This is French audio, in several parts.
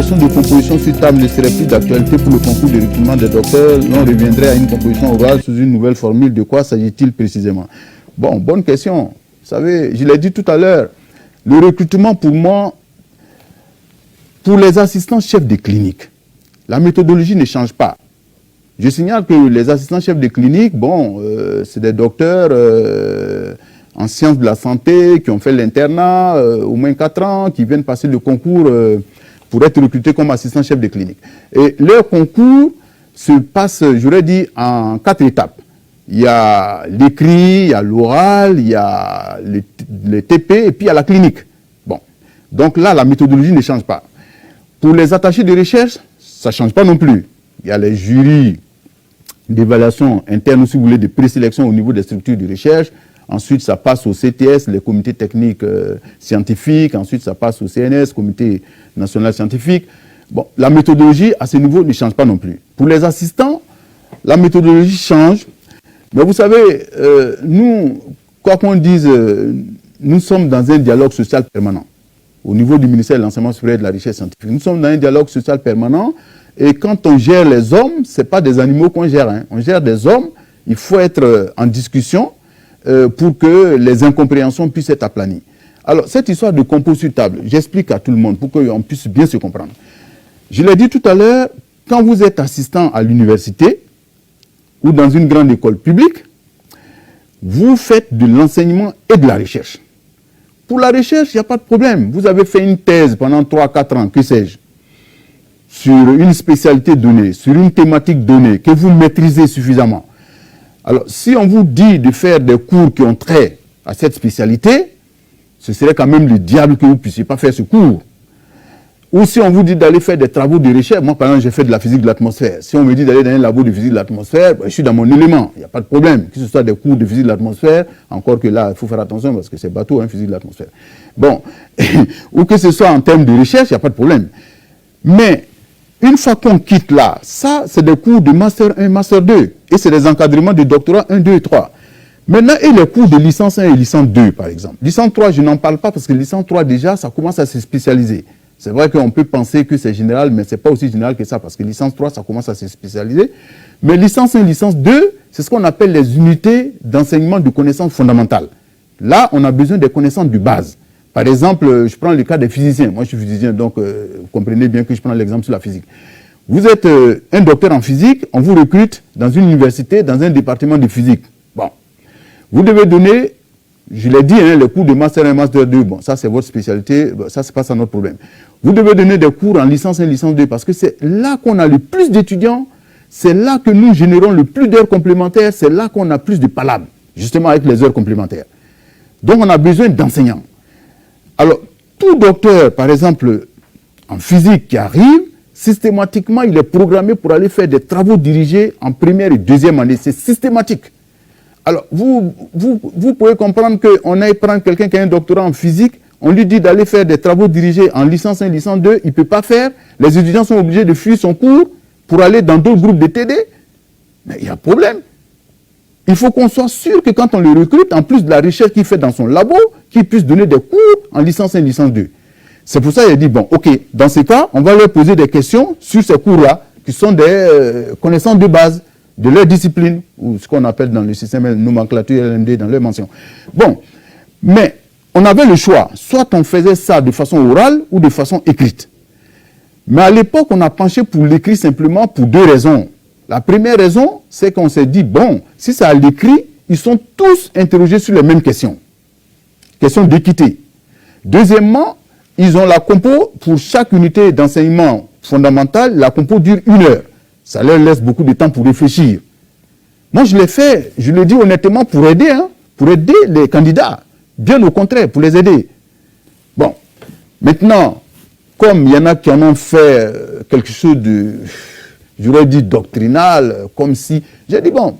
question de composition sur table ne serait plus d'actualité pour le concours de recrutement des docteurs. On reviendrait à une composition orale sous une nouvelle formule. De quoi s'agit-il précisément? Bon, bonne question. Vous savez, je l'ai dit tout à l'heure, le recrutement pour moi, pour les assistants chefs de clinique, la méthodologie ne change pas. Je signale que les assistants chefs de clinique, bon, c'est des docteurs en sciences de la santé qui ont fait l'internat au moins 4 ans, qui viennent passer le concours pour être recrutés comme assistants chefs de clinique. Et leur concours se passe, j'aurais dit, en 4 étapes. Il y a l'écrit, il y a l'oral, il y a le TP et puis il y a la clinique. Bon, donc là, la méthodologie ne change pas. Pour les attachés de recherche, ça ne change pas non plus. Il y a les jurys d'évaluation interne, si vous voulez, de présélection au niveau des structures de recherche. Ensuite, ça passe au CTS, les comités techniques scientifiques. Ensuite, ça passe au CNS, comité national scientifique. Bon, la méthodologie, à ce niveau, ne change pas non plus. Pour les assistants, la méthodologie change. Mais vous savez, nous, quoi qu'on dise, nous sommes dans un dialogue social permanent. Au niveau du ministère de l'Enseignement supérieur et de la Recherche scientifique. Nous sommes dans un dialogue social permanent. Et quand on gère les hommes, ce n'est pas des animaux qu'on gère. Hein. On gère des hommes. Il faut être en discussion pour que les incompréhensions puissent être aplanies. Alors, cette histoire de compos sur table, j'explique à tout le monde pour qu'on puisse bien se comprendre. Je l'ai dit tout à l'heure, quand vous êtes assistant à l'université ou dans une grande école publique, vous faites de l'enseignement et de la recherche. Pour la recherche, il n'y a pas de problème. Vous avez fait une thèse pendant 3-4 ans, que sais-je, sur une spécialité donnée, sur une thématique donnée, que vous maîtrisez suffisamment. Alors, si on vous dit de faire des cours qui ont trait à cette spécialité, ce serait quand même le diable que vous ne puissiez pas faire ce cours. Ou si on vous dit d'aller faire des travaux de recherche, moi par exemple j'ai fait de la physique de l'atmosphère. Si on me dit d'aller dans un labo de physique de l'atmosphère, ben, je suis dans mon élément, il n'y a pas de problème. Que ce soit des cours de physique de l'atmosphère, encore que là il faut faire attention parce que c'est bateau, hein, physique de l'atmosphère. Bon, ou que ce soit en termes de recherche, il n'y a pas de problème. Mais une fois qu'on quitte là, ça c'est des cours de master 1, master 2, et c'est des encadrements de doctorat 1, 2 et 3. Maintenant, et les cours de licence 1 et licence 2 par exemple. Licence 3, je n'en parle pas parce que licence 3 déjà, ça commence à se spécialiser. C'est vrai qu'on peut penser que c'est général, mais ce n'est pas aussi général que ça, parce que licence 3, ça commence à se spécialiser. Mais licence 1, licence 2, c'est ce qu'on appelle les unités d'enseignement de connaissances fondamentales. Là, on a besoin des connaissances de base. Par exemple, je prends le cas des physiciens. Moi, je suis physicien, donc vous comprenez bien que je prends l'exemple sur la physique. Vous êtes un docteur en physique, on vous recrute dans une université, dans un département de physique. Bon, vous devez donner... Je l'ai dit, hein, les cours de master 1, master 2, bon, ça c'est votre spécialité, bon, ça c'est pas ça notre problème. Vous devez donner des cours en licence 1, licence 2, parce que c'est là qu'on a le plus d'étudiants, c'est là que nous générons le plus d'heures complémentaires, c'est là qu'on a plus de palabres, justement avec les heures complémentaires. Donc on a besoin d'enseignants. Alors, tout docteur, par exemple, en physique qui arrive, systématiquement, il est programmé pour aller faire des travaux dirigés en première et deuxième année. C'est systématique. Alors, vous pouvez comprendre qu'on aille prendre quelqu'un qui a un doctorat en physique, on lui dit d'aller faire des travaux dirigés en licence 1, licence 2, il ne peut pas faire. Les étudiants sont obligés de fuir son cours pour aller dans d'autres groupes de TD. Mais il y a problème. Il faut qu'on soit sûr que quand on le recrute, en plus de la recherche qu'il fait dans son labo, qu'il puisse donner des cours en licence 1, licence 2. C'est pour ça qu'il a dit, bon, ok, dans ces cas, on va leur poser des questions sur ces cours-là, qui sont des connaissances de base de leur discipline, ou ce qu'on appelle dans le système nomenclature LMD, dans leur mention. Bon, mais on avait le choix, soit on faisait ça de façon orale ou de façon écrite. Mais à l'époque, on a penché pour l'écrit simplement pour 2 raisons. La première raison, c'est qu'on s'est dit, bon, si c'est à l'écrit, ils sont tous interrogés sur les mêmes questions. Question d'équité. Deuxièmement, ils ont la compo, pour chaque unité d'enseignement fondamental, la compo dure 1 heure. Ça leur laisse beaucoup de temps pour réfléchir. Moi, je l'ai fait, je le dis honnêtement, pour aider les candidats. Bien au contraire, pour les aider. Bon, maintenant, comme il y en a qui en ont fait quelque chose de, j'aurais dit doctrinal, comme si... J'ai dit, bon,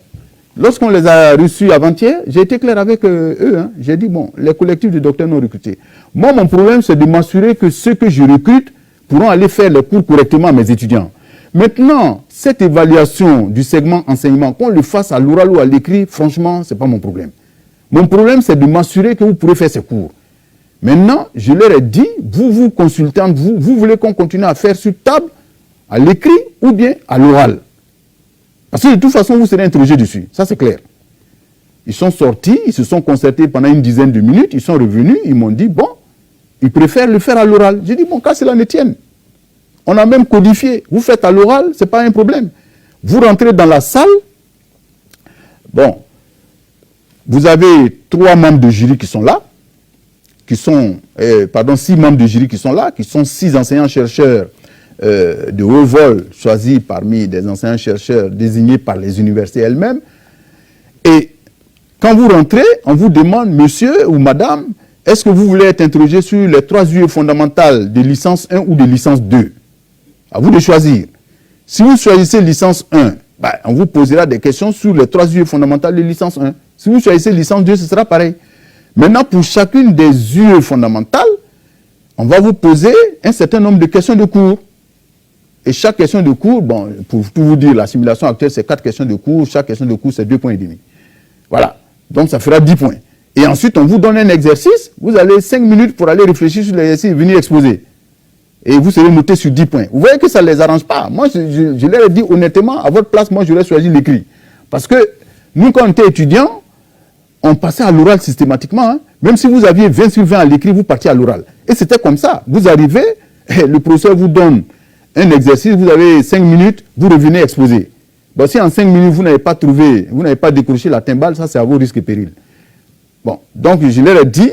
lorsqu'on les a reçus avant-hier, j'ai été clair avec eux. Hein, j'ai dit, bon, les collectifs de docteurs non recrutés. Moi, mon problème, c'est de m'assurer que ceux que je recrute pourront aller faire les cours correctement à mes étudiants. Maintenant, cette évaluation du segment enseignement, qu'on le fasse à l'oral ou à l'écrit, franchement, ce n'est pas mon problème. Mon problème, c'est de m'assurer que vous pourrez faire ces cours. Maintenant, je leur ai dit, vous consultez entre vous, vous voulez qu'on continue à faire sur table, à l'écrit ou bien à l'oral. Parce que de toute façon, vous serez interrogé dessus. Ça, c'est clair. Ils sont sortis, ils se sont concertés pendant une dizaine de minutes, ils sont revenus, ils m'ont dit, bon, ils préfèrent le faire à l'oral. J'ai dit, bon, qu'à cela ne tienne. On a même codifié. Vous faites à l'oral, ce n'est pas un problème. Vous rentrez dans la salle. Bon, vous avez 3 membres de jury qui sont là, qui sont, 6 membres de jury qui sont là, qui sont 6 enseignants-chercheurs de haut vol choisis parmi des enseignants-chercheurs désignés par les universités elles-mêmes. Et quand vous rentrez, on vous demande, monsieur ou madame, est-ce que vous voulez être interrogé sur les 3 UE fondamentales de licence 1 ou de licence 2? À vous de choisir. Si vous choisissez licence 1, on vous posera des questions sur les 3 UE fondamentales de licence 1. Si vous choisissez licence 2, ce sera pareil. Maintenant, pour chacune des UE fondamentales, on va vous poser un certain nombre de questions de cours. Et chaque question de cours, bon, pour tout vous dire, la simulation actuelle, c'est 4 questions de cours. Chaque question de cours, c'est 2,5 points. Voilà. Donc, ça fera 10 points. Et ensuite, on vous donne un exercice. Vous avez 5 minutes pour aller réfléchir sur l'exercice et venir exposer. Et vous serez noté sur 10 points. Vous voyez que ça ne les arrange pas. Moi, je leur ai dit honnêtement, à votre place, moi, j'aurais choisi l'écrit. Parce que nous, quand on était étudiants, on passait à l'oral systématiquement. Hein. Même si vous aviez 20 sur 20 à l'écrit, vous partiez à l'oral. Et c'était comme ça. Vous arrivez, le professeur vous donne un exercice, vous avez 5 minutes, vous revenez exposer. Bon, si en 5 minutes, vous n'avez pas trouvé, vous n'avez pas décroché la timbale, ça c'est à vos risques et périls. Bon, donc je leur ai dit,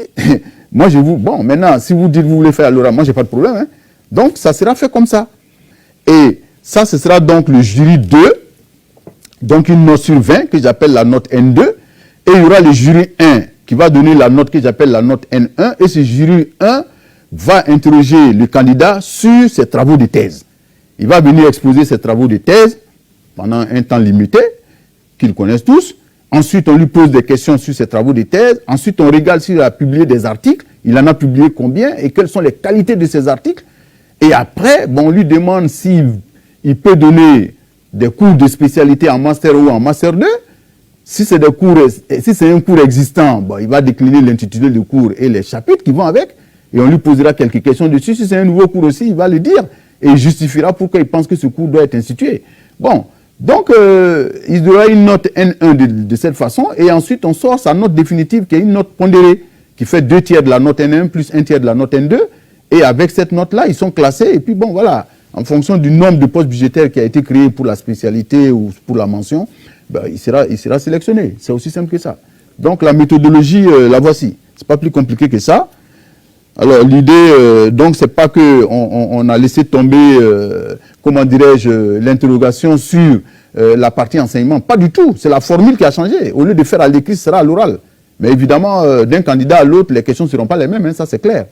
moi je vous, bon, maintenant, si vous dites que vous voulez faire à l'oral, moi j'ai pas de problème. Hein. Donc ça sera fait comme ça. Et ça, ce sera donc le jury 2, donc une note sur 20 que j'appelle la note N2, et il y aura le jury 1 qui va donner la note que j'appelle la note N1, et ce jury 1 va interroger le candidat sur ses travaux de thèse. Il va venir exposer ses travaux de thèse pendant un temps limité, qu'ils connaissent tous. Ensuite, on lui pose des questions sur ses travaux de thèse. Ensuite, on regarde s'il a publié des articles. Il en a publié combien et quelles sont les qualités de ces articles. Et après, bon, on lui demande s'il peut donner des cours de spécialité en master ou en master 2. Si c'est un cours existant, bon, il va décliner l'intitulé du cours et les chapitres qui vont avec. Et on lui posera quelques questions dessus. Si c'est un nouveau cours aussi, il va le dire. Et il justifiera pourquoi il pense que ce cours doit être institué. Bon, donc il y aura une note N1 de cette façon. Et ensuite, on sort sa note définitive qui est une note pondérée, qui fait 2 tiers de la note N1 plus 1 tiers de la note N2. Et avec cette note-là, ils sont classés. Et puis bon, voilà, en fonction du nombre de postes budgétaires qui a été créé pour la spécialité ou pour la mention, ben, il sera sélectionné. C'est aussi simple que ça. Donc la méthodologie, la voici. C'est pas plus compliqué que ça. Alors l'idée, donc c'est pas que on a laissé tomber, comment dirais-je, l'interrogation sur la partie enseignement. Pas du tout. C'est la formule qui a changé. Au lieu de faire à l'écrit, ce sera à l'oral. Mais évidemment, d'un candidat à l'autre, les questions ne seront pas les mêmes. Hein, ça c'est clair.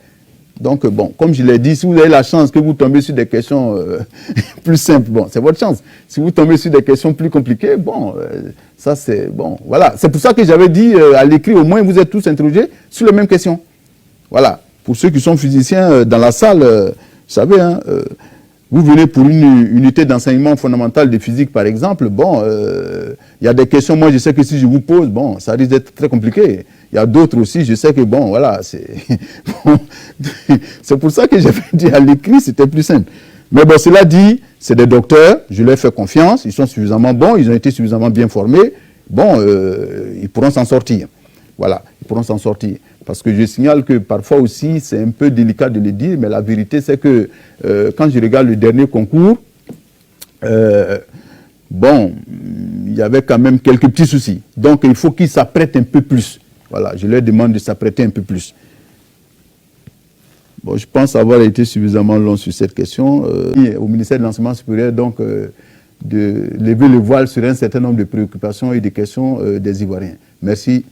Donc bon, comme je l'ai dit, si vous avez la chance que vous tombez sur des questions plus simples, bon, c'est votre chance. Si vous tombez sur des questions plus compliquées, bon, ça c'est bon. Voilà. C'est pour ça que j'avais dit à l'écrit, au moins vous êtes tous interrogés sur les mêmes questions. Voilà. Pour ceux qui sont physiciens dans la salle, vous savez, hein, vous venez pour une unité d'enseignement fondamental de physique, par exemple, bon, il y a des questions, moi je sais que si je vous pose, bon, ça risque d'être très compliqué. Il y a d'autres aussi, je sais que, bon, voilà, c'est bon, c'est pour ça que j'avais dit à l'écrit, c'était plus simple. Mais bon, cela dit, c'est des docteurs, je leur fais confiance, ils sont suffisamment bons, ils ont été suffisamment bien formés, bon, ils pourront s'en sortir. Voilà, ils pourront s'en sortir. Parce que je signale que parfois aussi, c'est un peu délicat de le dire, mais la vérité, c'est que quand je regarde le dernier concours, bon, il y avait quand même quelques petits soucis. Donc, il faut qu'ils s'apprêtent un peu plus. Voilà, je leur demande de s'apprêter un peu plus. Bon, je pense avoir été suffisamment long sur cette question. Au ministère de l'Enseignement supérieur, donc, de lever le voile sur un certain nombre de préoccupations et de questions des Ivoiriens. Merci.